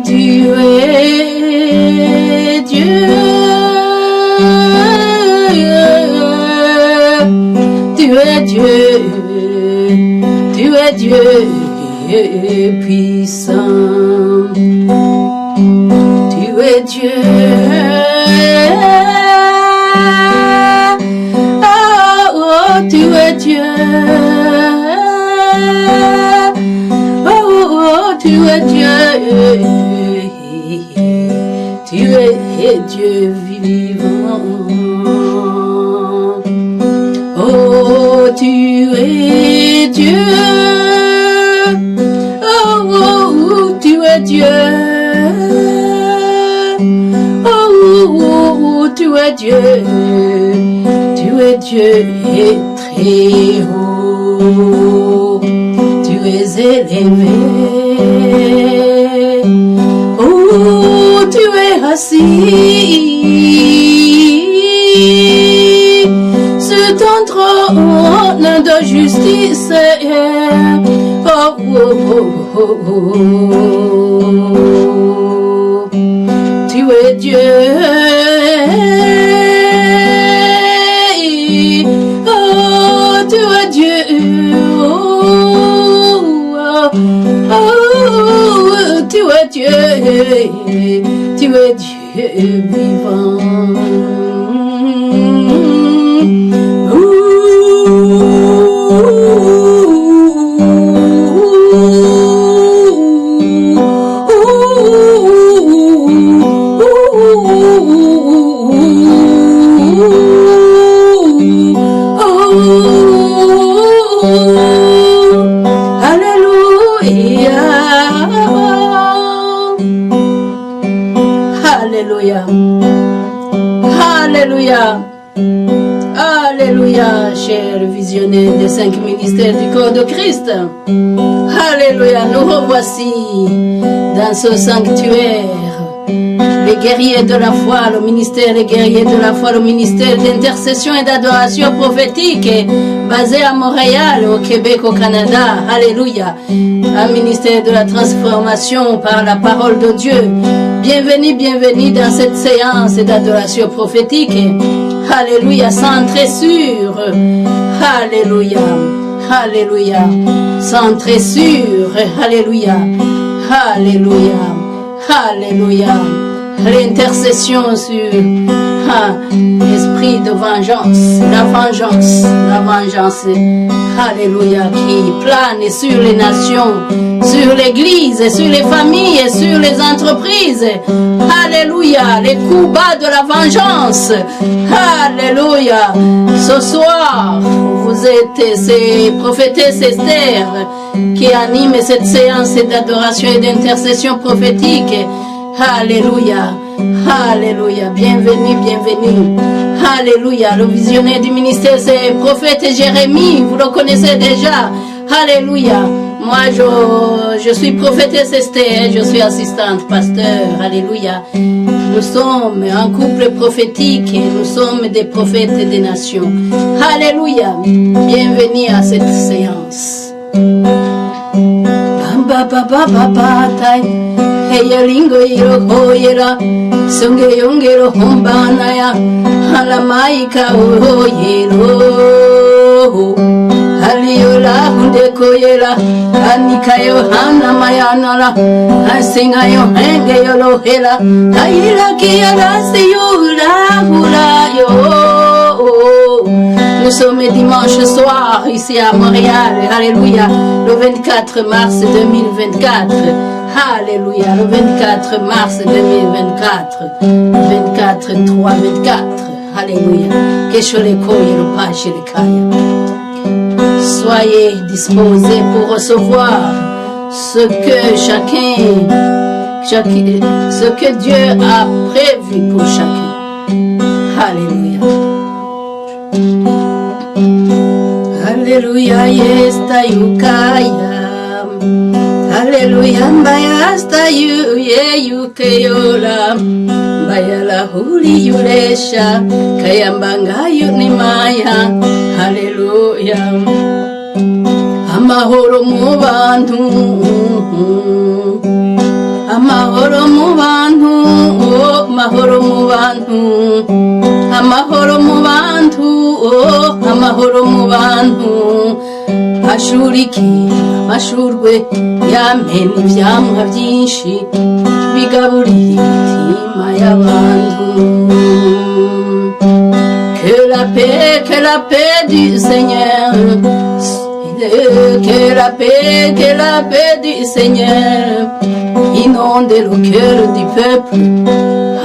Tu es Dieu. Tu es Dieu. Tu es Dieu puissant. Tu es Dieu. Tu es Dieu, oh, tu es Dieu, tu es Dieu vivant, oh, tu es Dieu, oh, tu es Dieu, oh, tu es Dieu. Tu es Dieu et très haut, tu es élevé, oh, tu es assis sur ton trône de justice, oh, oh, oh, oh. Tu es Dieu. Tu es Dieu vivant. Alléluia, chers visionnaires des 5 ministères du corps de Christ. Alléluia, nous revoici dans ce sanctuaire. Les guerriers de la foi, le ministère des guerriers de la foi, le ministère d'intercession et d'adoration prophétique basé à Montréal, au Québec, au Canada. Alléluia. Un ministère de la transformation par la parole de Dieu. Bienvenue, bienvenue dans cette séance d'adoration prophétique. Alléluia, centré sur. Alléluia. Alléluia. Centré sur. Alléluia. Alléluia. Alléluia. L'intercession sur l'esprit de vengeance, la vengeance, alléluia, qui plane sur les nations, sur l'église, sur les familles et sur les entreprises, alléluia, les coups bas de la vengeance, alléluia. Ce soir, vous êtes ces prophétesses Esther qui animent cette séance d'adoration et d'intercession prophétique. Alléluia, alléluia, bienvenue, bienvenue. Alléluia, le visionnaire du ministère c'est prophète Jérémie, vous le connaissez déjà. Alléluia, moi je suis prophétesse Esther, je suis assistante pasteur. Alléluia, nous sommes un couple prophétique et nous sommes des prophètes des nations. Alléluia, bienvenue à cette séance. Heyalingo yiro hoyera songe yongero hombana ya halamaika hoyero haliyola hunde koyera anikayo hana mayanala asingayo henge yolohera ayira kiyara siyura hulayo. Nous sommes dimanche soir ici à Montréal, alléluia, le 24 mars 2024. Alléluia, le 24 mars 2024, 24, 3, 24, alléluia. Soyez disposés pour recevoir ce que ce que Dieu a prévu pour chacun. Alléluia. Alléluia, yesta yukaya. Alléluia, mbayasta yukeyola, mbayala huli yulesha, kayambanga yunimaya. Alléluia, amahoro mu bantu, amahoro mu bantu, oh, amahoro mu bantu, amahoro mu bantu, oh, amahoro mu bantu, ashurikira amashurwe yamena ivyamwa byinshi bigaburira imitima y'abantu. Que la paix du Seigneur, que la paix du Seigneur inonde le cœur du peuple.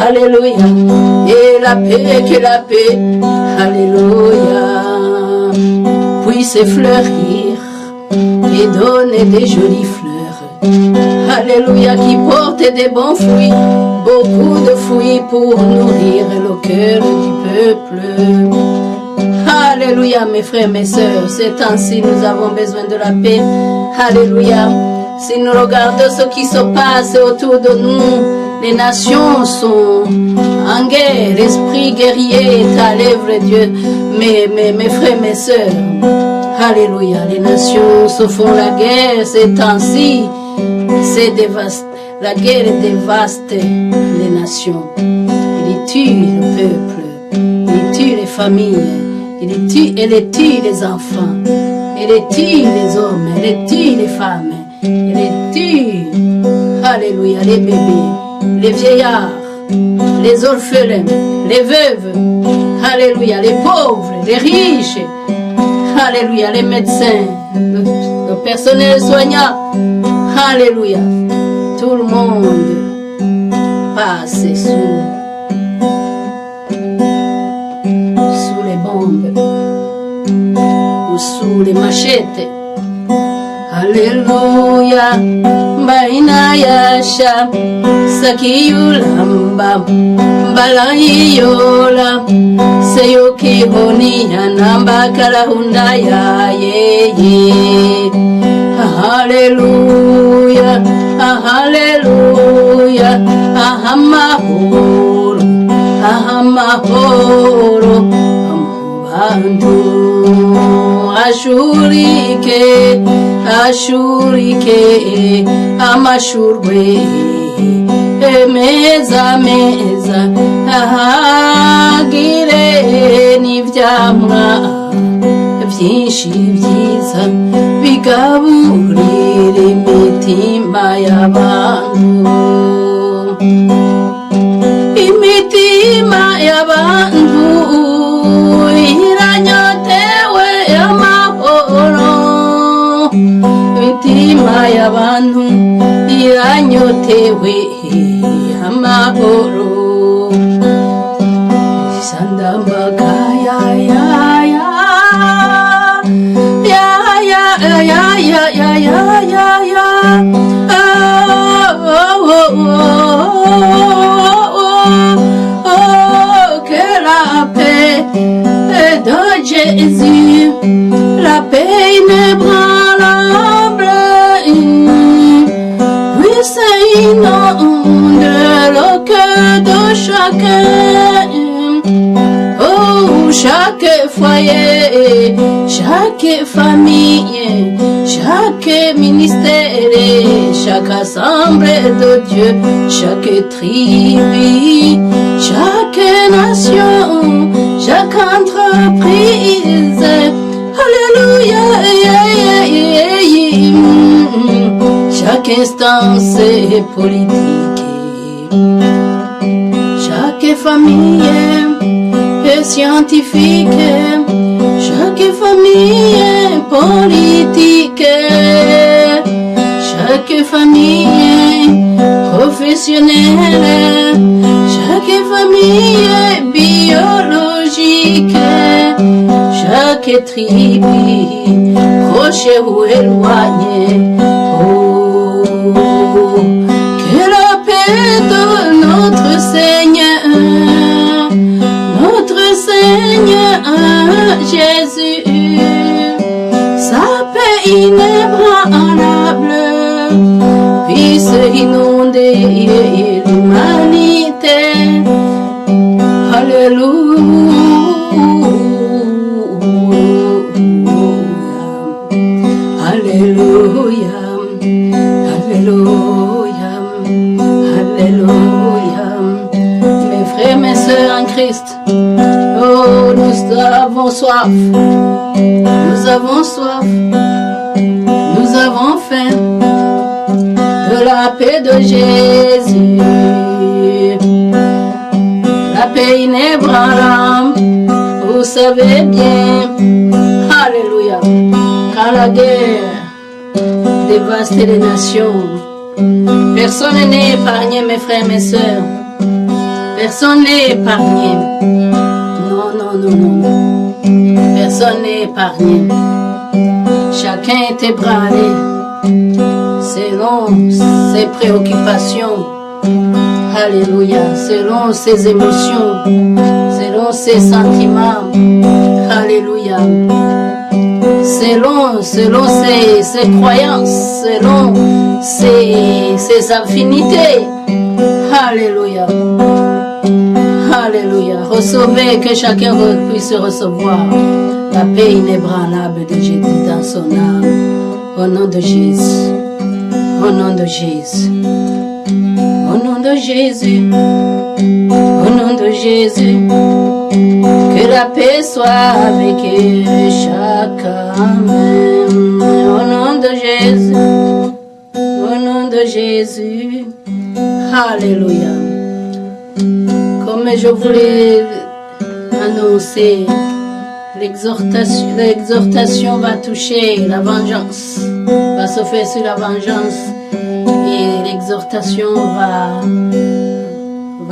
Alléluia. Et la paix, alléluia, puisse fleurir et donner des jolies fleurs. Alléluia, qui porte des bons fruits, beaucoup de fruits pour nourrir le cœur du peuple. Alléluia, mes frères, mes sœurs, ces temps-ci, nous avons besoin de la paix. Alléluia. Si nous regardons ce qui se passe autour de nous, les nations sont en guerre, l'esprit guerrier est à l'œuvre, Dieu. Mes frères, mes sœurs, alléluia, les nations se font la guerre ces temps-ci. C'est dévaste. La guerre dévaste les nations. Il tue le peuple, il tue les familles, il tue les enfants, il tue les hommes, il tue les femmes, il tue, alléluia, les bébés, les vieillards, les orphelins, les veuves, alléluia, les pauvres, les riches, alléluia, les médecins, le personnel soignant, alléluia, tout le monde passe sous les bombes ou sous les machettes. Alléluia, baina yasha sakiyulamba balayola seyoki honi anamba kalahunda ya yeye. Alléluia, alléluia, ahamahoro, ahamahoro, amubantu ashurike, ashurike amashurwe meza meza ahagire n'ivyamwa byinshi byiza bigaburira imitima y'abantu. Imitima y'abantu iranyotewe amahoro, imitima y'abantu iranyotewe amahoro. Sandambaga ya ya ya ya ya ya ya ya ya ya ya que la paix de Jésus, la paix inébranlable, puisse inonder le cœur de chacun. Oh, chaque foyer, chaque famille, chaque ministère, chaque assemblée de Dieu, chaque tribu, chaque nation, chaque entreprise. Alléluia, chaque instance politique, chaque famille scientifique, chaque famille politique, chaque famille professionnelle, chaque famille biologique, chaque tribu, proche ou éloigné. Oh, que la paix de notre Seigneur, Jésus, sa paix inébranlable puisse inonder l'humanité. Alléluia, alléluia, alléluia. Jésus-Christ. Oh, nous avons soif. Nous avons soif. Nous avons faim de la paix de Jésus. La paix inébranlable, vous savez bien. Alléluia. Quand la guerre dévaste les nations, personne n'est épargné, mes frères, mes sœurs. Personne n'est épargné. Non, non, non, non. Personne n'est épargné. Chacun est ébranlé selon ses préoccupations. Alléluia. Selon ses émotions, selon ses sentiments. Alléluia. Selon ses croyances, selon ses affinités. Alléluia. Alléluia. Recevez, que chacun puisse recevoir la paix inébranlable de Jésus dans son âme. Au nom de Jésus. Au nom de Jésus. Au nom de Jésus. Au nom de Jésus. Que la paix soit avec chacun. Au nom de Jésus. Au nom de Jésus. Alléluia. Comme je voulais annoncer, l'exhortation va toucher la vengeance, va se faire sur la vengeance, et l'exhortation va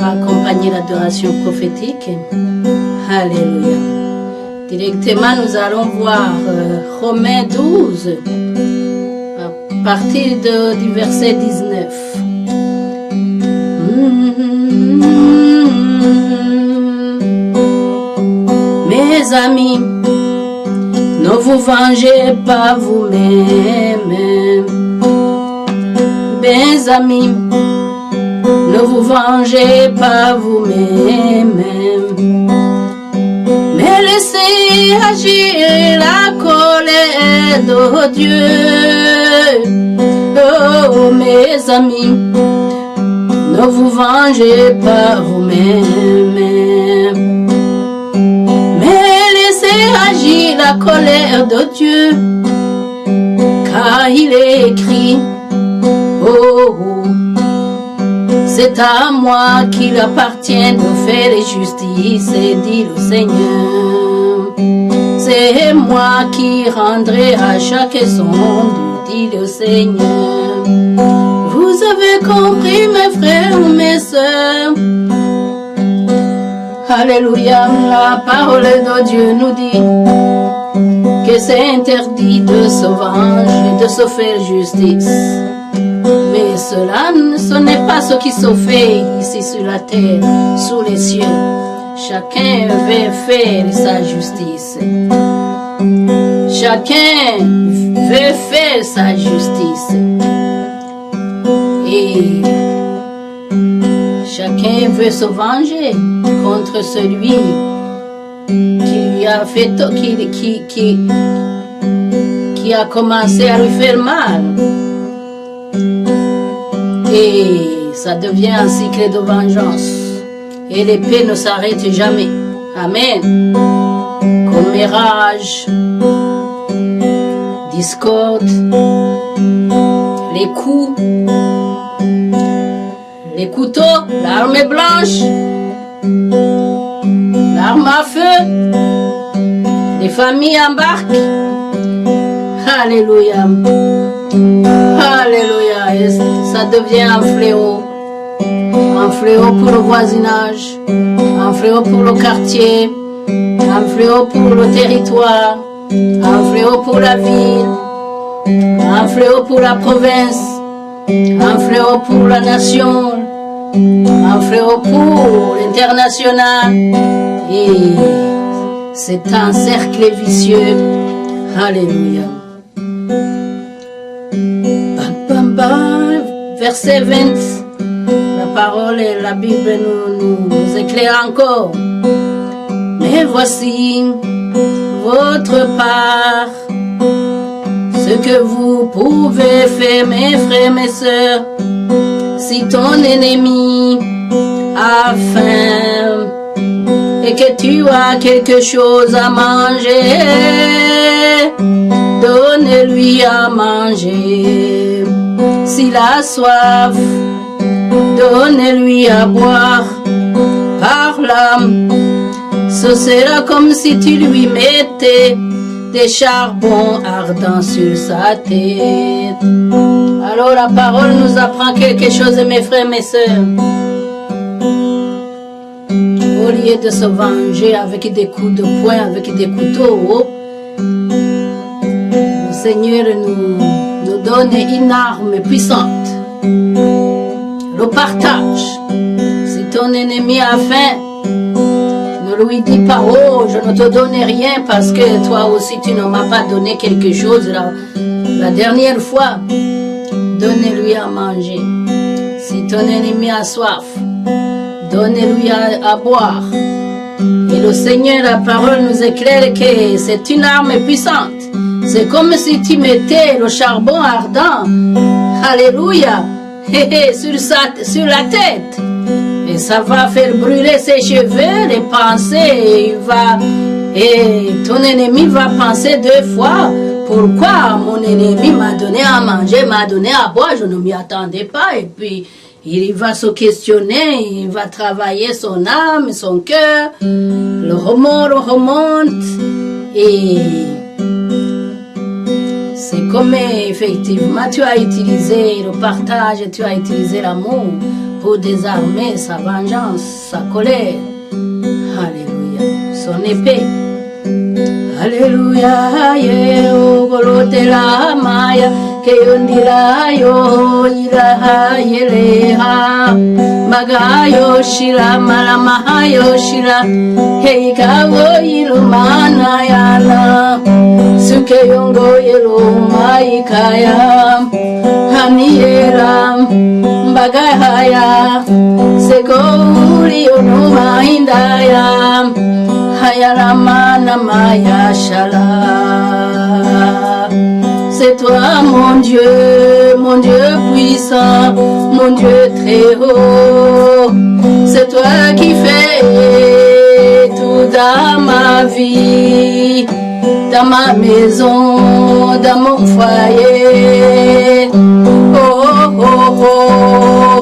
accompagner l'adoration prophétique. Alléluia. Directement, nous allons voir Romains 12, à partir du verset 19. Mes amis, ne vous vengez pas vous-même. Mes amis, ne vous vengez pas vous-même. Mais laissez agir la colère de Dieu. Oh, mes amis, ne vous vengez pas vous-même. Agit la colère de Dieu, car il est écrit, oh, oh, c'est à moi qu'il appartient de faire les justices, dit le Seigneur. C'est moi qui rendrai à chacun son dû, dit le Seigneur. Vous avez compris, mes frères ou mes sœurs? Alléluia, la parole de Dieu nous dit que c'est interdit de se venger, de se faire justice. Mais ce n'est pas ce qui se fait ici sur la terre, sous les cieux. Chacun veut faire sa justice. Chacun veut faire sa justice. Et chacun veut se venger contre celui qui a fait qui a commencé à lui faire mal. Et ça devient un cycle de vengeance. Et l'épée ne s'arrête jamais. Amen. Commérage, discorde, les coups, les couteaux, l'arme blanche, l'arme à feu, les familles embarquent. Alléluia. Alléluia. Et ça devient un fléau. Un fléau pour le voisinage, un fléau pour le quartier, un fléau pour le territoire, un fléau pour la ville, un fléau pour la province, un fléau pour la nation, un fléau pour l'international. Et c'est un cercle vicieux. Alléluia. Verset 20. La parole et la Bible nous éclairent encore. Mais voici votre part, ce que vous pouvez faire, mes frères, mes sœurs. Si ton ennemi a faim, et que tu as quelque chose à manger, donnez-lui à manger. S'il a soif, donnez-lui à boire. Par l'âme, ce sera comme si tu lui mettais des charbons ardents sur sa tête. Alors la parole nous apprend quelque chose, mes frères, mes sœurs. Au lieu de se venger avec des coups de poing, avec des couteaux, le Seigneur nous donne une arme puissante. Le partage. Si ton ennemi a faim, ne lui dis pas, oh, je ne te donne rien parce que toi aussi tu ne m'as pas donné quelque chose la dernière fois. Donnez-lui à manger. Si ton ennemi a soif, donnez-lui à boire. Et le Seigneur, la parole nous éclaire que c'est une arme puissante. C'est comme si tu mettais le charbon ardent, alléluia, sur la tête. Et ça va faire brûler ses cheveux, les pensées, et ton ennemi va penser 2 fois. Pourquoi mon ennemi m'a donné à manger, m'a donné à boire, je ne m'y attendais pas. Et puis, il va se questionner, il va travailler son âme, son cœur, le remords remonte. Et c'est comme effectivement tu as utilisé le partage, tu as utilisé l'amour pour désarmer sa vengeance, sa colère. Alléluia. Son épée. Alléluia. Yeo golotela maya keyondila yo ila yeleha magayo shira malama yo shira heikawo ilumana yana sukeyongo yelo maikaya haniera bagaya sekoli onuma indaya hayalamana maya shala. C'est toi mon Dieu puissant, mon Dieu très haut. C'est toi qui fais tout dans ma vie, dans ma maison, dans mon foyer. Oh, oh, oh,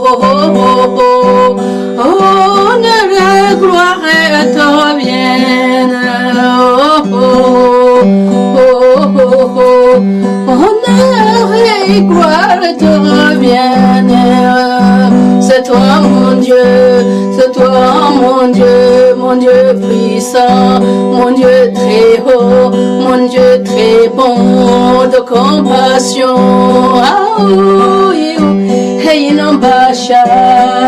oh, oh, oh, oh, oh, honneur et gloire te reviennent. Oh, oh, oh, oh, oh, honneur et gloire te reviennent. C'est toi mon Dieu, c'est toi mon Dieu puissant, mon Dieu très haut, mon Dieu très bon, de compassion. Ah, oh, hey, nambasha,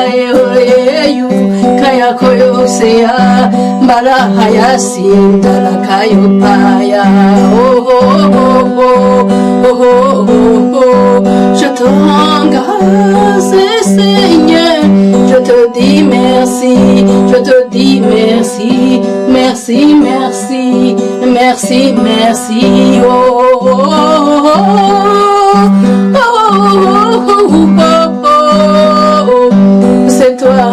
hey, kaya koyo sea, bala hayasi, dala kayo paya. Oh, oh, oh, oh, oh, oh, oh, oh. Je te rends grâce, Seigneur, je te dis merci, je te dis merci, merci, merci, merci, merci. Oh, oh, oh, oh, oh, oh, oh, oh. C'est toi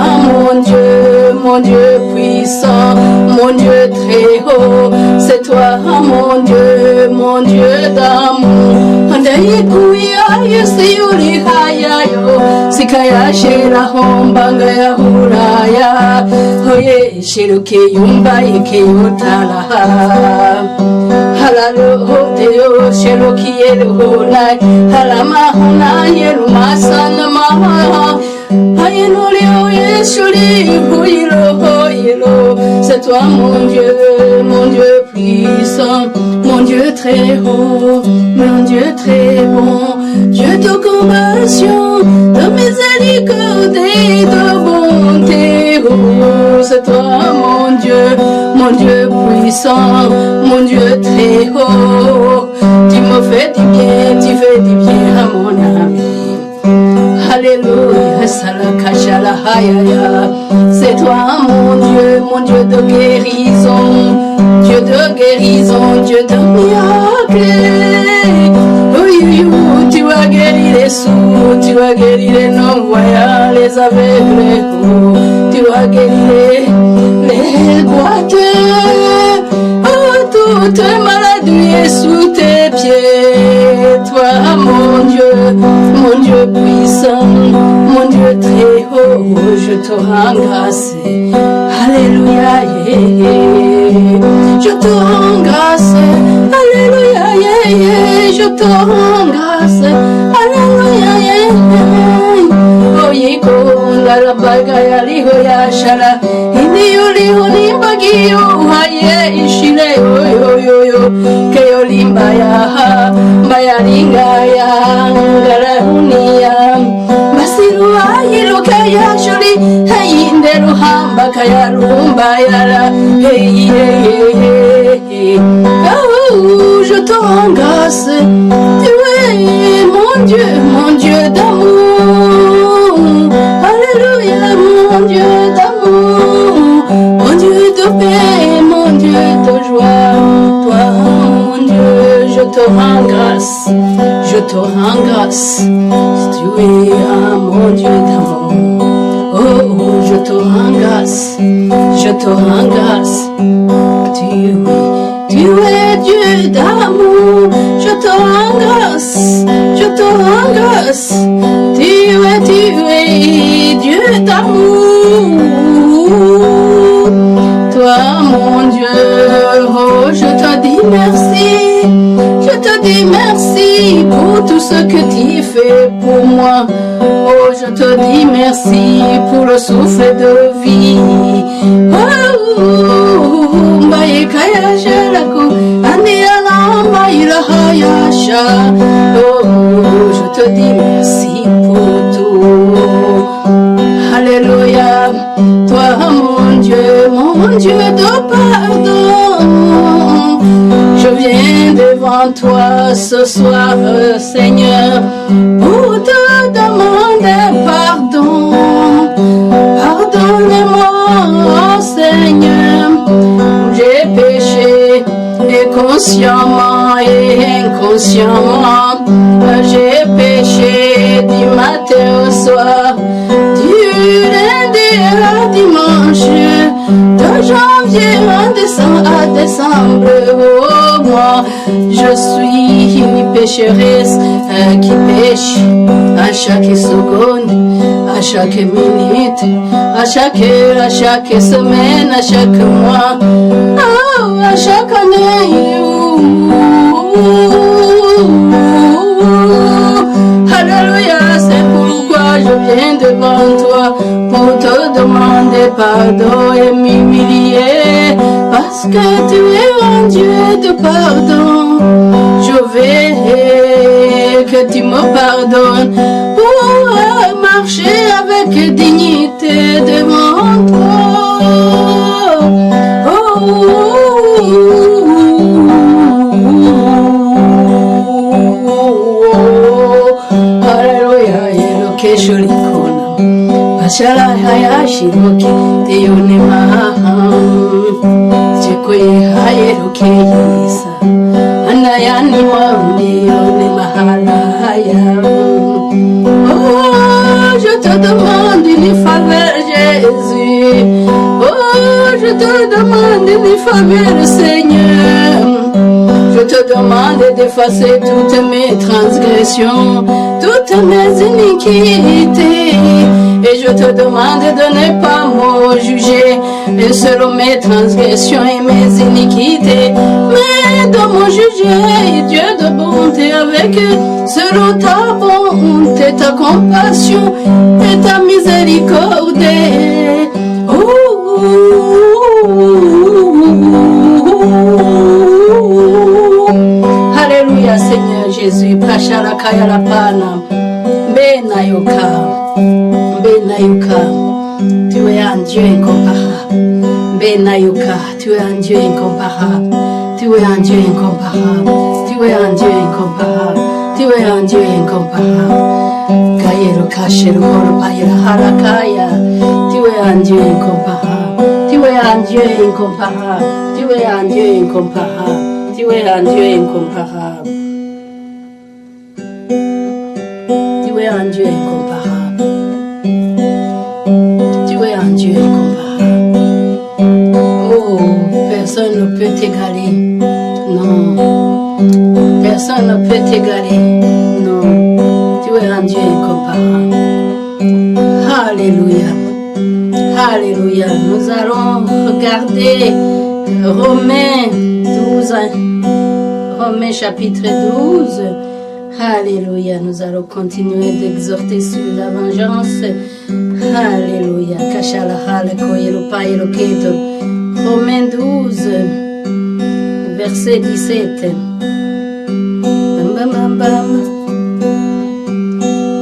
mon Dieu puissant, mon Dieu très haut. C'est toi mon Dieu d'amour. Andayikuya yesiyuri hayayo, sikaya shira hombanga ya huraya. Oye shiruke yumba ikeyutala. Halalo hoteo shiruki yeluhunai, halama hunai yelumasana maha. Ayenorio yeshuri huilo, c'est toi mon Dieu puissant, mon Dieu très haut, mon Dieu très bon, Dieu de compassion, de miséricorde et de bonté. Oh, c'est toi mon Dieu puissant, mon Dieu très haut. Tu me fais du bien, tu fais du bien à mon ami. Alléluia, salakashala hayaya. C'est toi mon Dieu de guérison, Dieu de guérison, Dieu de miracle. Oui, tu vas guérir les sourds, tu vas guérir les non-voyants, les aveugles. Tu vas guérir les est boiteux. Oh, toute maladie est sous tes pieds. Toi, mon Dieu puissant, mon Dieu très haut, je te rends grâce. Alléluia, yeah, yeah. Je te rends grâce. Alléluia, yeah, yeah. Je te rends grâce. Alléluia, yeah, yeah. Oh, yiko, la bagaya, liho ya shala. Indiyo liho limbagi yo, haye ishile yo yo yo yo. Keyo limbaya, mbaya lingaya, ngarahunia. Basiru ayilo kaya shuli, hayinderu hamba kaya rumba yara. Hey, hey, hey, hey. Oh, je te rends grâce. Tu es mon Dieu d'amour. Alléluia, mon Dieu d'amour. Mon Dieu de paix, mon Dieu de joie. Toi, mon Dieu, je te rends grâce. Je te rends grâce. Tu es mon Dieu d'amour. Oh, je te rends grâce. Je te rends grâce. Tu es Dieu d'amour, je te rends grâce, je te rends grâce. Tu es Dieu d'amour. Toi, mon Dieu, oh, je te dis merci. Je te dis merci pour tout ce que tu fais pour moi. Oh, je te dis merci pour le souffle de vie. Oh, mbaye kaya jelako, andiala mbaila hayasha. Oh, je te dis merci pour tout. Alléluia, toi mon Dieu de pardon. Je viens devant toi ce soir, Seigneur, pour te demander pardon. Pardonne-moi, Seigneur, j'ai péché, et consciemment et inconsciemment. J'ai péché du matin au soir, du lundi à dimanche, de janvier à décembre. Oh, moi, je suis une pécheresse qui pêche à chaque seconde, à chaque minute, à chaque semaine, à chaque mois, oh, à chaque année. Alléluia, c'est pourquoi je viens devant toi pour te demander pardon et m'humilier, parce que tu es un Dieu de pardon. Je veux que tu me pardonnes pour marcher avec dignité devant toi. Alléluia, Yelokesholikona. Pashala hayashiroke, Teonema. Chekwe hayelokeyisa. Anayani waundi, Onema halaya. Oh, je te demande une faveur, Jésus. Oh, je te demande une faveur, Seigneur. Je te demande d'effacer toutes mes transgressions, toutes mes iniquités. Et je te demande de ne pas me juger selon mes transgressions et mes iniquités, mais de me juger, Dieu de bonté, avec selon ta bonté, ta compassion et ta miséricorde. Alléluia, Seigneur Jésus. Prachala kaya la pana. Bena yuka. Tu es un Dieu incomparable. Bena yuka. Tu es un Dieu incomparable. Tu es un Dieu incomparable. Tu es un Dieu incomparable. Tu es un Dieu incomparable. Kayero kashero horo payera harakaya. Tu es un Dieu incomparable. Tu es un Dieu incomparable. Tu es un Dieu incomparable. Tu es un Dieu incomparable. Tu es un Dieu incomparable. Tu es un Dieu incomparable. t'égaler. Non, tu es un Dieu incomparable. Alléluia. Alléluia. Nous allons regarder Romains 12. Romains chapitre 12. Alléluia. Nous allons continuer d'exhorter sur la vengeance. Alléluia. Romains 12, verset 17.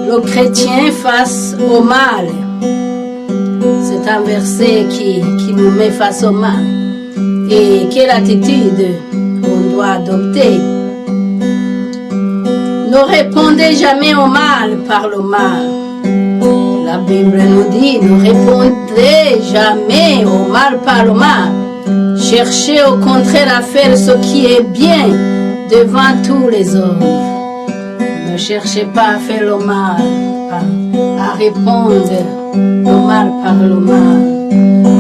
Le chrétien face au mal. C'est un verset qui nous met face au mal. Et quelle attitude on doit adopter? Ne répondez jamais au mal par le mal. La Bible nous dit, ne répondez jamais au mal par le mal. Cherchez au contraire à faire ce qui est bien devant tous les hommes. Ne cherchez pas à faire le mal, à répondre au mal par le mal,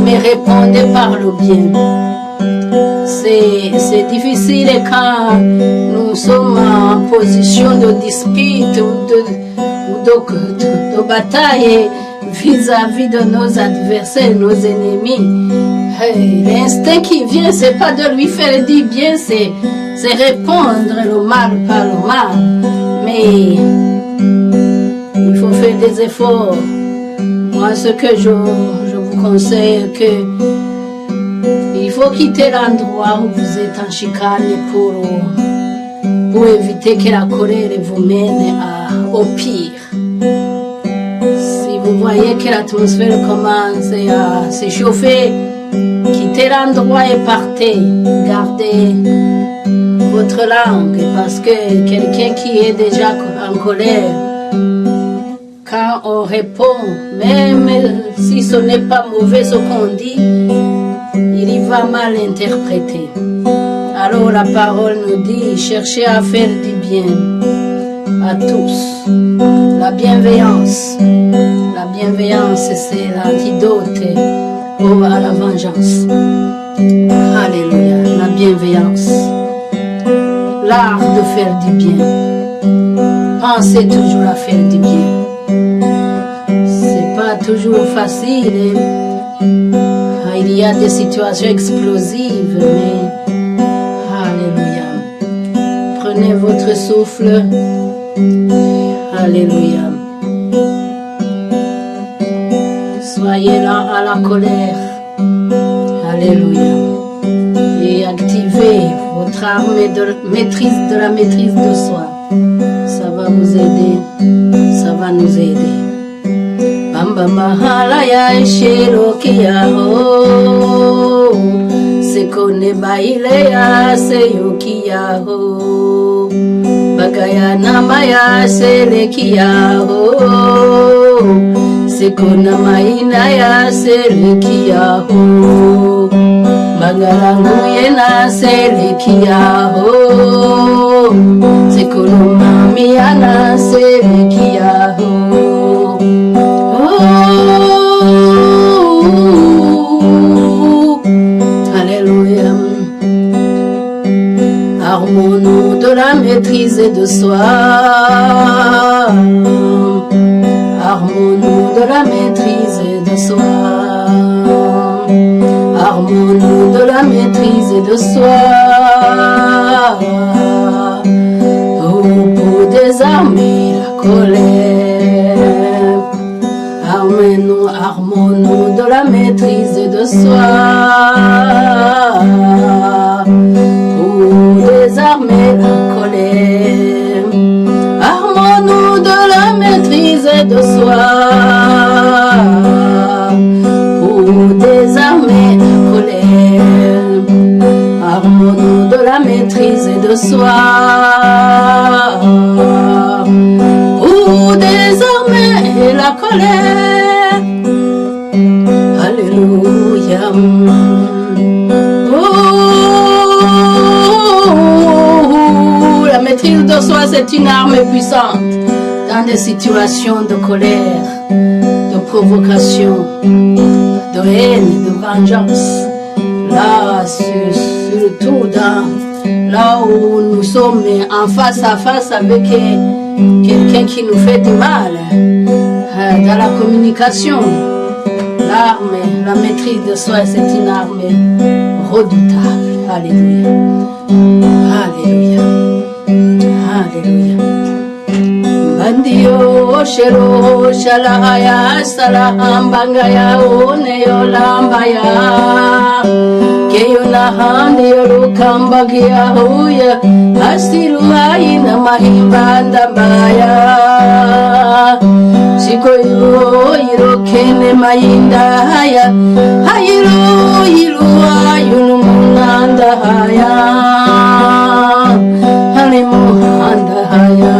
mais répondez par le bien. C'est difficile quand nous sommes en position de dispute ou de bataille vis-à-vis de nos adversaires, nos ennemis. L'instinct qui vient, c'est pas de lui faire du bien, c'est répondre le mal par le mal. Mais il faut faire des efforts. Moi, ce que je vous conseille, il faut quitter l'endroit où vous êtes en chicane pour éviter que la colère vous mène au pire. Si vous voyez que l'atmosphère commence à s'échauffer, quittez l'endroit et partez. Gardez votre langue, parce que quelqu'un qui est déjà en colère, quand on répond, même si ce n'est pas mauvais ce qu'on dit, il y va mal interpréter. Alors la parole nous dit, cherchez à faire du bien à tous. La bienveillance, c'est l'antidote à la vengeance. Alléluia, la bienveillance. L'art de faire du bien. Pensez toujours à faire du bien. C'est pas toujours facile. Il y a des situations explosives, mais alléluia. Prenez votre souffle. Alléluia. Soyez là à la colère. Alléluia. Et activez votre arme de la maîtrise de soi. Ça va vous aider. Ça va nous aider. Bamba mahala ya shiroki yaho. Sekone baile ya seyuki yaho. Bagaya namaya seleki yaho. Sekona maina ya seleki yaho. Bagalangu yena seleki yaho. Sekona mami yana seleki yaho. Alléluia. Armons-nous de la maîtrise de soi. Armons-nous de la maîtrise de soi. Armons-nous de la maîtrise de soi. Pour désarmer la colère. Armons-nous de la maîtrise de soi. Pour désarmer la colère. Armons-nous de la maîtrise de soi. Pour désarmer la colère. Armons-nous de la maîtrise de soi. Pour désarmer la colère. Alléluia. La maîtrise de soi, c'est une arme puissante dans des situations de colère, de provocation, de haine, de vengeance. Là, surtout là où nous sommes en face à face avec quelqu'un qui nous fait du mal, dans la communication, l'arme, la maîtrise de soi, c'est une arme redoutable. Alléluia. Alléluia. Alléluia. Bandio shelo shalaya salahambangaya oneyo lambaya keyuna handio lukambagia huya asiruai na mahimbanda mbaya siko iro kene mayinda haya hayiro ayunu munanda haya halimuhanda haya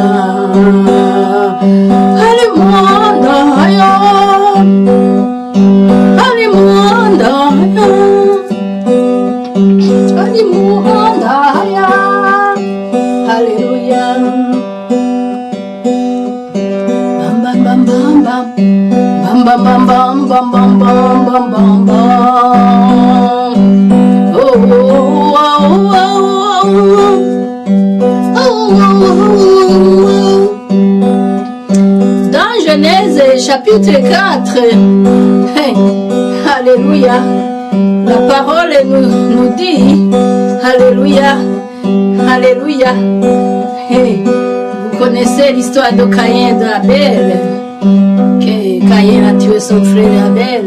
Bam bam bam bam bam bam bam bam. Oh oh oh oh oh. Dans Genèse chapitre 4, hey, alléluia, la parole nous dit, alléluia, alléluia. Hey, vous connaissez l'histoire de Caïn et d'Abel. Caïn a tué son frère Abel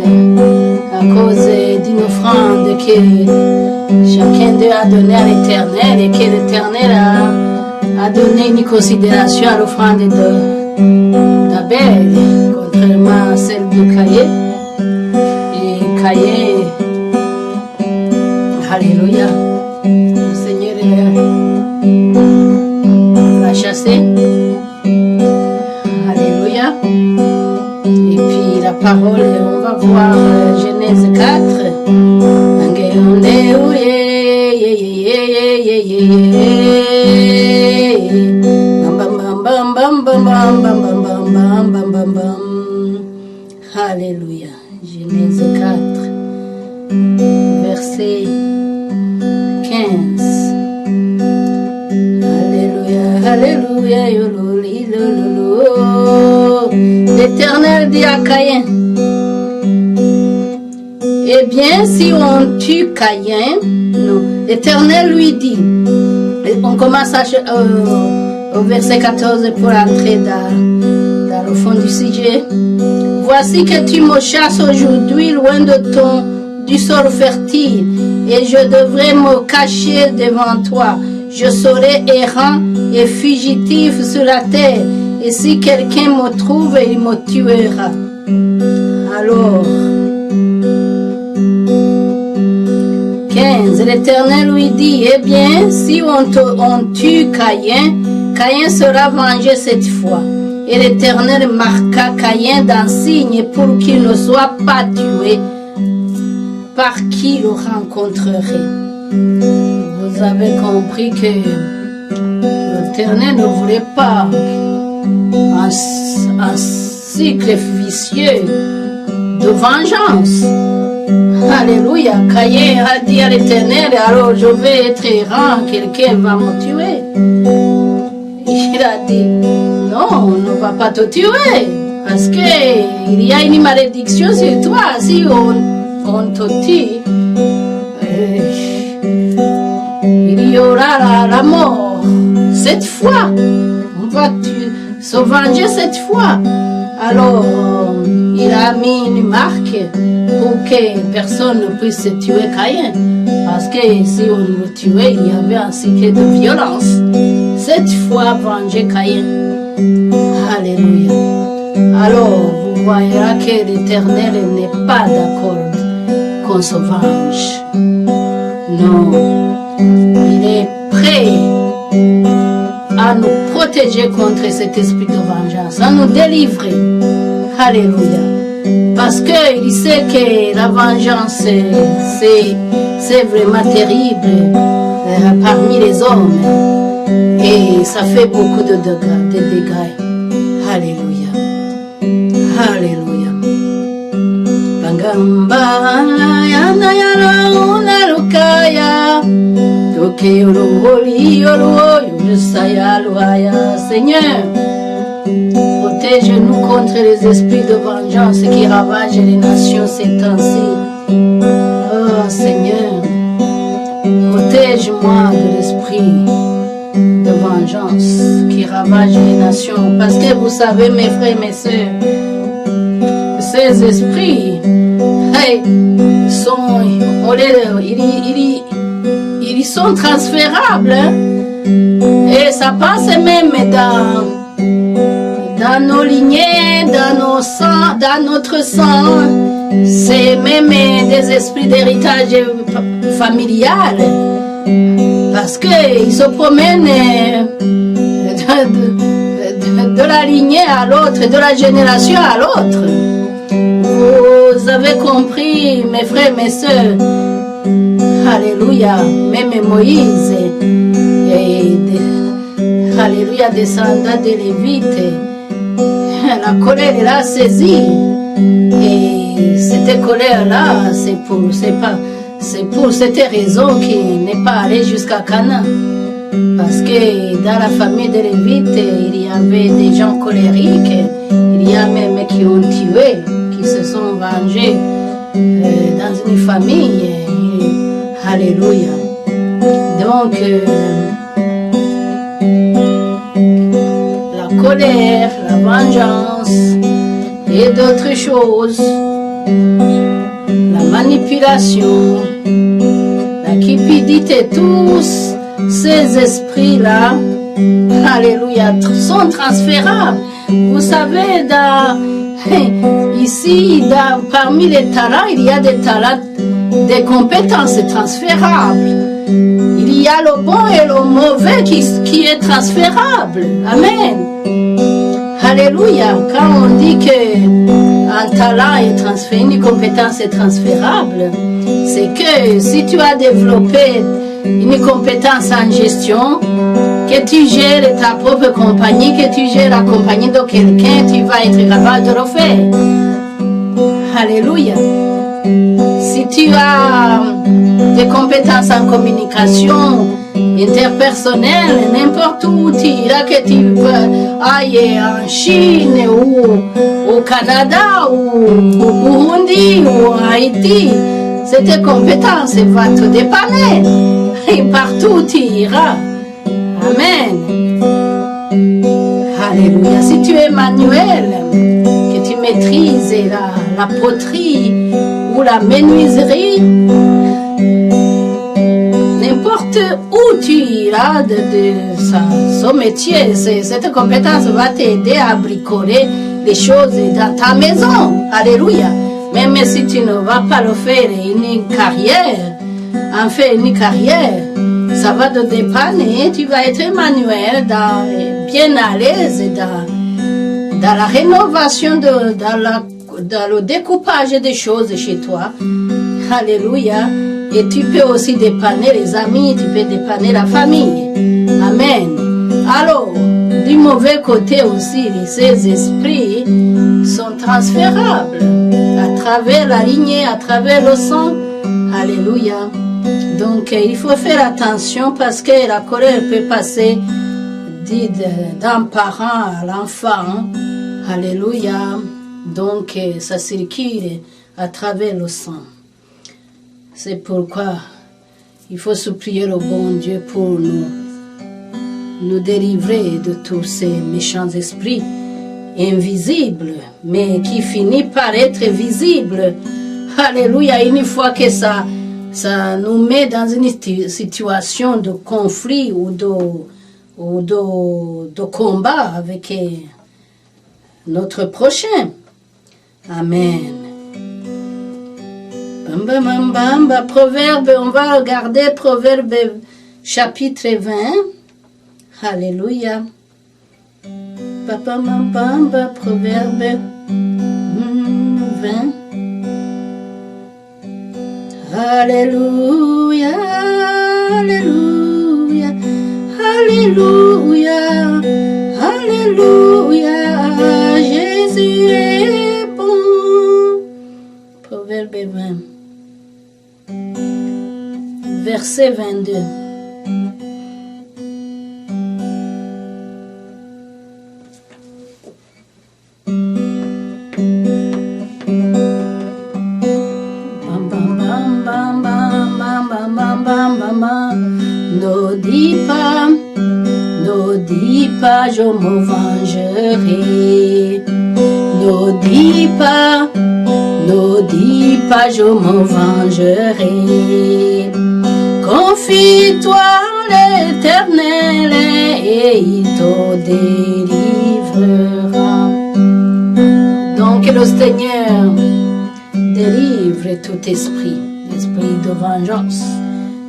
à cause d'une offrande que chacun d'eux a donnée à l'Éternel et que l'Éternel a donné une considération à l'offrande d'Abel, contrairement à celle de Caïn. Et Caïn, alléluia, le Seigneur l'a chassé. Alléluia. Et puis la parole, on va voir Genèse 4. Alléluia. Genèse 4, verset 15. Alléluia, alléluia, l'Éternel dit à Caïn, eh bien, si on tue Caïn, non, l'Éternel lui dit, on commence au verset 14 pour entrer dans le fond du sujet. Voici que tu me chasses aujourd'hui loin du sol fertile, et je devrais me cacher devant toi. Je serai errant et fugitif sur la terre, et si quelqu'un me trouve, il me tuera. Alors, 15, l'Éternel lui dit, eh bien, si on tue Caïn, Caïn sera vengé cette fois. Et l'Éternel marqua Caïn d'un signe pour qu'il ne soit pas tué par qui le rencontrerait. Vous avez compris que l'Éternel ne voulait pas un cycle vicieux de vengeance. Alléluia. Caïn a dit à l'Éternel, alors je vais être errant, quelqu'un va me tuer. Il a dit, non, on ne va pas te tuer, parce qu'il y a une malédiction sur toi. Si on te tue, il y aura la mort. Cette fois, on va se venger cette fois. Alors, il a mis une marque pour que personne ne puisse tuer Caïn. Parce que si on le tuait, il y avait un cycle de violence. Cette fois, venger Caïn. Alléluia. Alors, vous voyez que l'Éternel n'est pas d'accord qu'on se venge. Non. Il est prêt à nous protéger contre cet esprit de vengeance, à nous délivrer. Alléluia. Parce qu'il sait que la vengeance, c'est vraiment terrible parmi les hommes. Et ça fait beaucoup de dégâts. Alléluia. Alléluia. Bangamba yana yana una lukaya. Seigneur, protège-nous contre les esprits de vengeance qui ravagent les nations ces temps-ci. Oh Seigneur, protège-moi de l'esprit de vengeance qui ravage les nations. Parce que vous savez, mes frères et mes sœurs, ces esprits, hey, ils sont transférables. Hein? Et ça passe même dans nos lignées, dans notre sang. C'est même des esprits d'héritage familial. Parce qu'ils se promènent de la lignée à l'autre, de la génération à l'autre. Vous avez compris, mes frères, mes sœurs. Alléluia. Même Moïse, alléluia, descendant de Lévite, la colère l'a saisi. Et cette colère-là, c'est pour cette raison qu'il n'est pas allé jusqu'à Canaan. Parce que dans la famille de Lévite, il y avait des gens colériques. Il y a même qui ont tué, qui se sont vengés dans une famille. Alléluia. Donc, la colère, la vengeance et d'autres choses, la manipulation, la cupidité, tous ces esprits-là, alléluia, sont transférables. Vous savez, ici, parmi les talents, il y a des talents, des compétences transférables. Il y a le bon et le mauvais qui est transférable. Amen. Alléluia. Quand on dit qu'un talent est transféré, une compétence est transférable, c'est que si tu as développé une compétence en gestion, que tu gères ta propre compagnie, que tu gères la compagnie de quelqu'un, tu vas être capable de le faire. Alléluia. Si tu as des compétences en communication interpersonnelle, n'importe où tu iras, que tu ailles en Chine ou au Canada ou au Burundi ou en Haïti, cette compétence va te dépanner. Et partout tu iras. Amen. Alléluia. Si tu es manuel, que tu maîtrises la poterie ou la menuiserie, n'importe où tu iras de son métier, cette compétence va t'aider à bricoler les choses dans ta maison. Alléluia. Même si tu ne vas pas le faire une carrière, ça va te dépanner, tu vas être manuel, bien à l'aise dans la rénovation, dans le découpage des choses chez toi. Alléluia. Et tu peux aussi dépanner les amis, tu peux dépanner la famille. Amen. Alors, du mauvais côté aussi, ces esprits sont transférables à travers la lignée, à travers le sang. Alléluia. Donc, il faut faire attention parce que la colère peut passer d'un parent à l'enfant. Alléluia. Donc, ça circule à travers le sang. C'est pourquoi il faut supplier le bon Dieu pour nous délivrer de tous ces méchants esprits invisibles, mais qui finit par être visibles. Alléluia. Une fois que ça nous met dans une situation de conflit ou de combat avec notre prochain. Amen. Proverbe, on va regarder Proverbe chapitre 20. Alléluia. Proverbe 20. Alléluia, alléluia, alléluia, alléluia, Jésus est bon. Proverbe 20, verset 22. dis pas, je me vengerai. Ne dis pas, je me vengerai. Confie-toi en l'Éternel et il te délivrera. Donc le Seigneur délivre tout esprit, l'esprit de vengeance,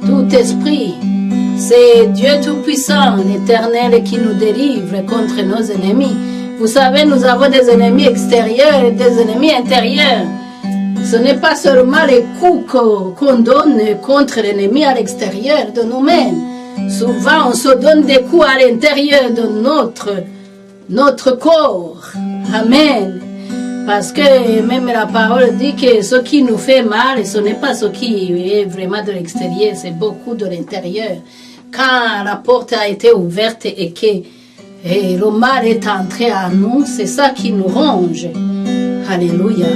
tout esprit. C'est Dieu Tout-Puissant, l'Éternel, qui nous délivre contre nos ennemis. Vous savez, nous avons des ennemis extérieurs et des ennemis intérieurs. Ce n'est pas seulement les coups qu'on donne contre l'ennemi à l'extérieur de nous-mêmes. Souvent, on se donne des coups à l'intérieur de notre corps. Amen. Parce que même la parole dit que ce qui nous fait mal, ce n'est pas ce qui est vraiment de l'extérieur, c'est beaucoup de l'intérieur. Quand la porte a été ouverte et que le mal est entré à nous, c'est ça qui nous ronge. Alléluia.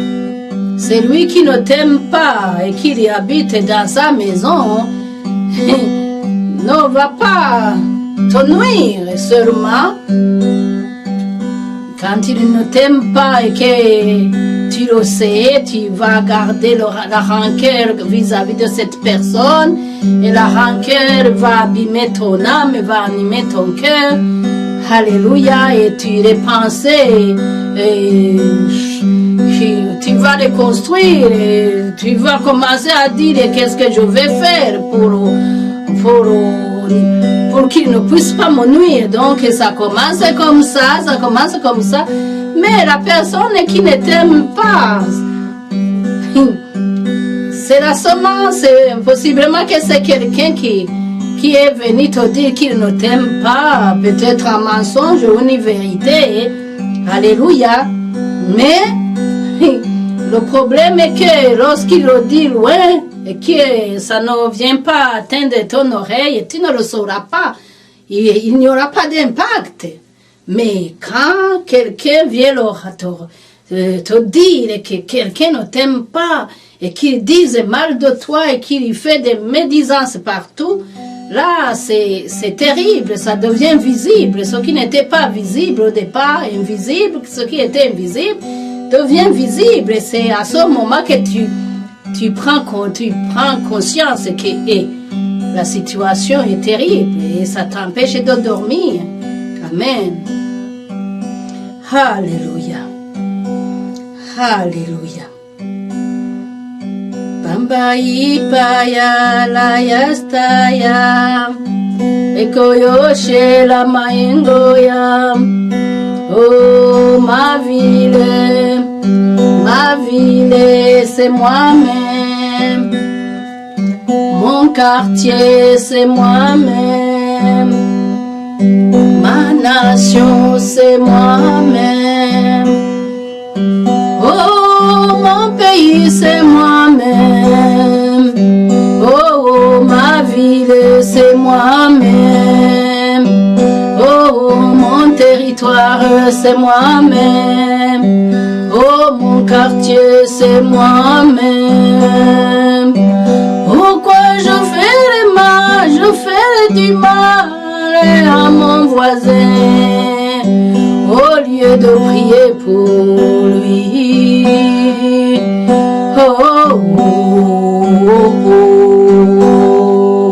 C'est lui qui ne t'aime pas et qui habite dans sa maison ne va pas te nuire seulement. Quand il ne t'aime pas et que tu le sais, tu vas garder la rancœur vis-à-vis de cette personne et la rancœur va abîmer ton âme, va animer ton cœur. Alléluia, et tu les pensées, et tu vas les construire, et tu vas commencer à dire qu'est-ce que je vais faire pour qu'il ne puisse pas me nuire. Donc ça commence comme ça, mais la personne qui ne t'aime pas, c'est la semence, possiblement que c'est quelqu'un qui est venu te dire qu'il ne t'aime pas, peut-être un mensonge ou une vérité. Alléluia. Mais le problème est que lorsqu'il le dit loin, et que ça ne vient pas atteindre ton oreille, tu ne le sauras pas. Il n'y aura pas d'impact. Mais quand quelqu'un vient te dire que quelqu'un ne t'aime pas et qu'il dise mal de toi et qu'il fait des médisances partout, là, c'est terrible, ça devient visible. Ce qui n'était pas visible au départ, invisible, ce qui était invisible devient visible. Et c'est à ce moment que tu prends conscience que la situation est terrible et ça t'empêche de dormir. Amen. Alléluia. Alléluia. Bamba ipaya la yastaya ekoyoshe la mayengoya. Oh ma ville c'est moi-même. Mon quartier c'est moi-même. Ma nation c'est moi-même. Oh mon pays c'est moi-même. Oh ma ville c'est moi-même. Oh mon territoire c'est moi-même. Oh mon quartier c'est moi-même. Pourquoi je fais le mal, je fais du mal à mon voisin au lieu de prier pour lui. Oh, oh, oh, oh.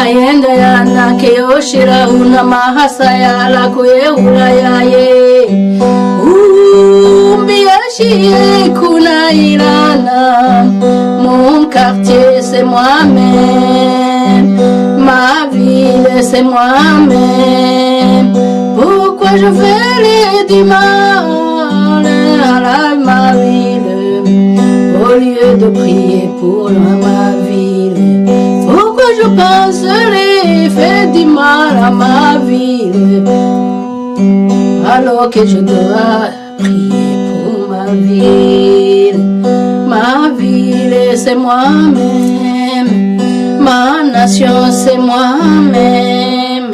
Ayenda yana keyoshira una mahasaya la kuyeula yaye. Umbiashie kuna ilana. Mon quartier c'est moi-même. Ma ville c'est moi-même. Pourquoi je fais du mal à ma ville au lieu de prier pour ma ville? Pourquoi je penserais faire du mal à ma ville alors que je dois prier pour ma ville? Ma ville c'est moi-même. Ma nation c'est moi-même.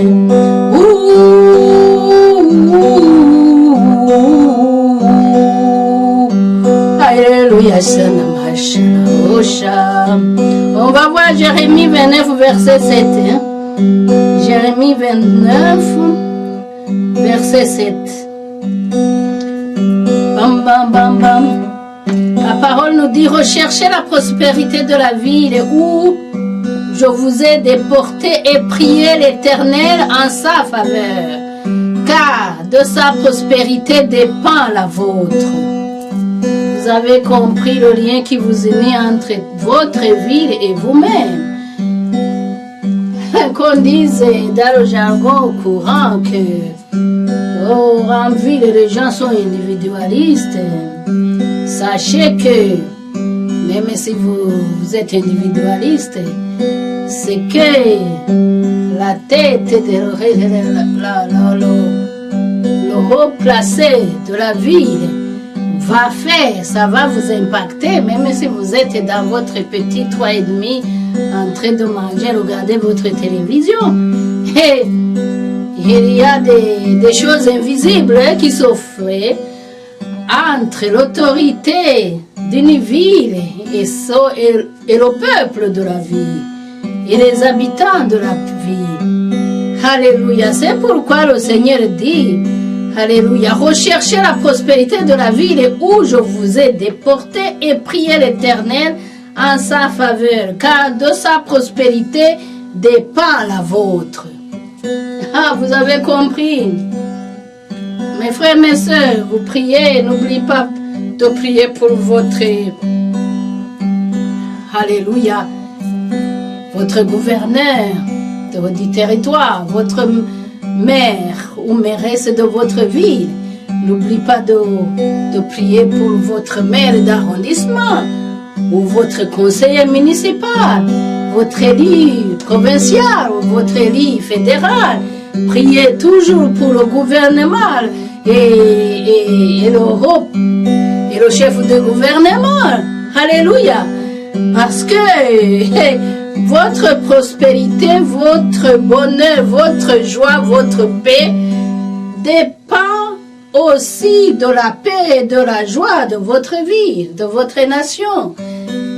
Alléluia, sana mashana. On va voir Jérémie 29, verset 7. Hein? Jérémie 29, verset 7. Bam, bam, bam, bam. La parole nous dit, recherchez la prospérité de la ville où je vous ai déporté et priez l'Éternel en sa faveur, car de sa prospérité dépend la vôtre. Vous avez compris le lien qui vous est mis entre votre ville et vous-même. Qu'on dise dans le jargon courant que en ville les gens sont individualistes. Sachez que même si vous êtes individualiste, c'est que la tête le haut placé de la ville va faire, ça va vous impacter, même si vous êtes dans votre petit 3,5 en train de manger, regarder votre télévision. Et il y a des choses invisibles qui s'offrent entre l'autorité d'une ville et le peuple de la ville et les habitants de la ville. Alléluia. C'est pourquoi le Seigneur dit, alléluia, recherchez la prospérité de la ville où je vous ai déporté et priez l'Éternel en sa faveur, car de sa prospérité dépend la vôtre. Ah, vous avez compris. Mes frères, mes sœurs, vous priez, n'oubliez pas de prier pour votre, alléluia, votre gouverneur du territoire, votre maire ou mairesse de votre ville. N'oubliez pas de prier pour votre maire d'arrondissement ou votre conseiller municipal, votre élu provincial ou votre élu fédéral. Priez toujours pour le gouvernement et l'Europe et le chef de gouvernement. Alléluia. Parce que votre prospérité, votre bonheur, votre joie, votre paix dépend aussi de la paix et de la joie de votre vie, de votre nation.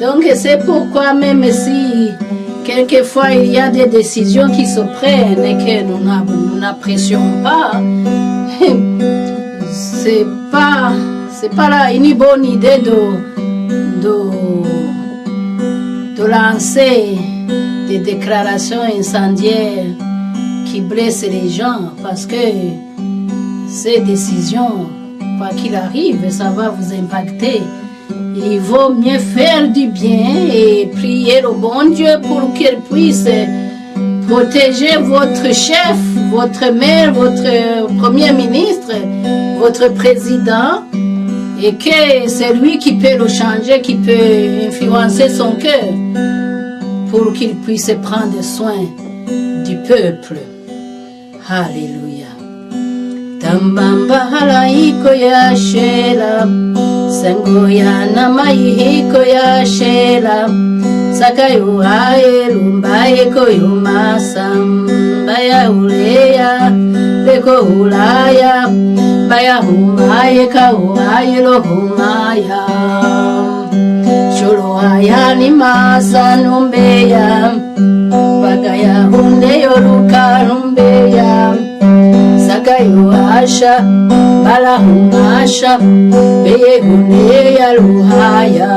Donc c'est pourquoi même si quelquefois il y a des décisions qui se prennent et que nous n'apprécions pas, c'est pas là une bonne idée de lancer des déclarations incendiaires qui blessent les gens, parce que ces décisions, quoi qu'il arrive, ça va vous impacter. Il vaut mieux faire du bien et prier au bon Dieu pour qu'il puisse protéger votre chef, votre maire, votre premier ministre, votre président, et que c'est lui qui peut le changer, qui peut influencer son cœur pour qu'il puisse prendre soin du peuple. Alléluia. Tambamba halaiko ya shela, sangoya namayiko ya shela, sakayo ae lumbaye koyo masam, baya uleya, leko ulaya, baya humaye ka umaye lo humaya. Sholo aya ni masa numbeya, bagaya hunde yoruka numbeya. Sakayo asha, bala humasha, beye hunde ya luhaya.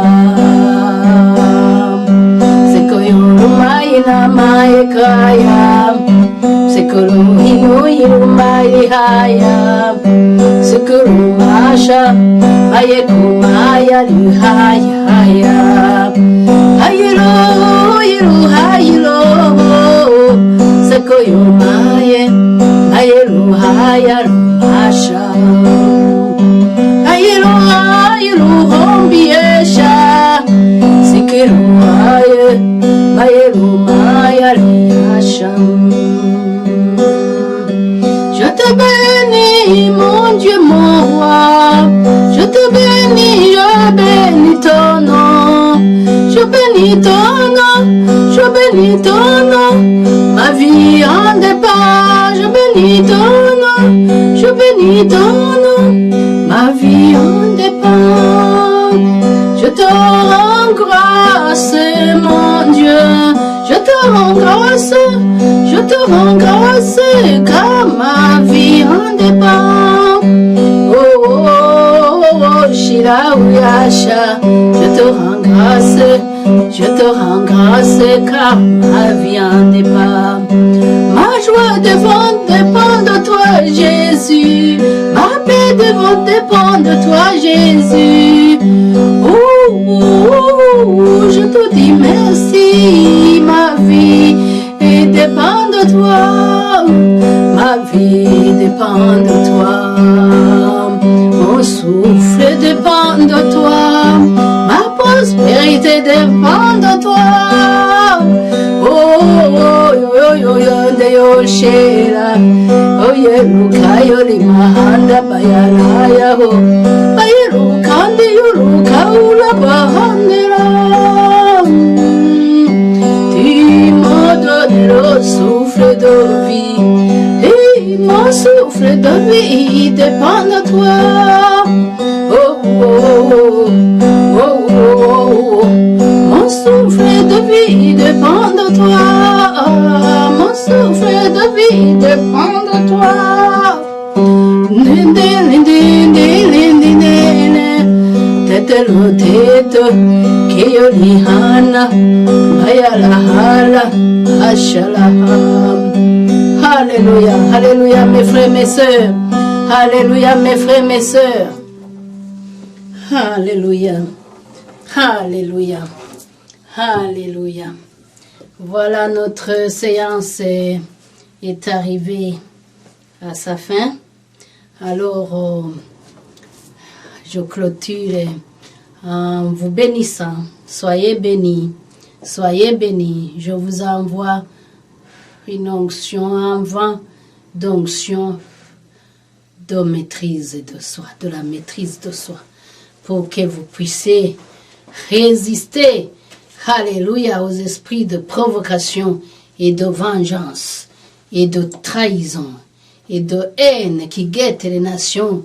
Sekoyo lumaye na maye kaya, sekolo hinu ilumaye haya. Sekolo masha, baye kumaya luhaya haya. Hayilo, yilu hayilo, sekoyo maye. Ayelu hayalu asha, ayelu ayelu hombiesha, sikiru aye, ayelu mayalu asha. Je te bénis, mon Dieu, mon roi, je te bénis, je bénis ton nom, je bénis ton nom, je bénis ton nom, ma vie en dépend. Je bénis ton nom, je bénis ton nom, ma vie en dépend. Je te rends grâce grâce, mon Dieu. Je te rends grâce, car ma vie en dépend. Oh, oh, oh, oh, Shira Uyasha, je te rends grâce, car ma vie en dépend. Ma joie dépend de toi, Jésus. Ma paix dépend de toi, Jésus. Oh, oh, oh, je te dis merci, ma vie dépend de toi. Ma vie dépend de toi. Mon souffle dépend de toi. Ma prospérité dépend de toi. Oh, oh, oh, oh, oh, Deo Shera. Oh, Yeruka, Yorimahanda, Bayaraya, ho. Bayeruka, Yuruka, Ula, Bahandera. Tu m'as donné le souffle de vie. Et mon souffle de vie dépend de toi. Oh, oh, oh, oh, oh, oh, oh. Mon souffle de vie dépend de toi. Mon souffle de vie dépend de toi. Tete lo teto, kiyoli hana, bayala hala, ashalaham. Alléluia, alléluia mes frères, mes sœurs. Alléluia mes frères, mes sœurs. Alléluia, alléluia, alléluia. Voilà, notre séance est arrivée à sa fin. Alors, je clôture en vous bénissant. Soyez bénis, soyez bénis. Je vous envoie une onction, un vent d'onction de maîtrise de soi, de la maîtrise de soi, pour que vous puissiez résister, alléluia, aux esprits de provocation et de vengeance et de trahison et de haine qui guettent les nations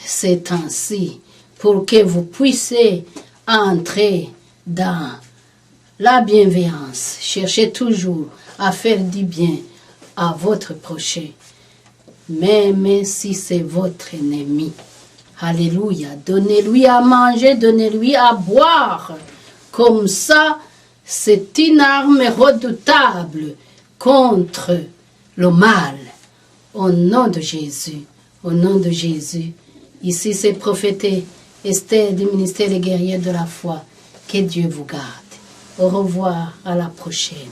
ces temps-ci, pour que vous puissiez entrer dans la bienveillance. Cherchez toujours à faire du bien à votre prochain, même si c'est votre ennemi. Alléluia. Donnez-lui à manger, donnez-lui à boire. Comme ça, c'est une arme redoutable contre le mal. Au nom de Jésus, au nom de Jésus. Ici, c'est prophétesse Esther du ministère des guerriers de la foi. Que Dieu vous garde. Au revoir, à la prochaine.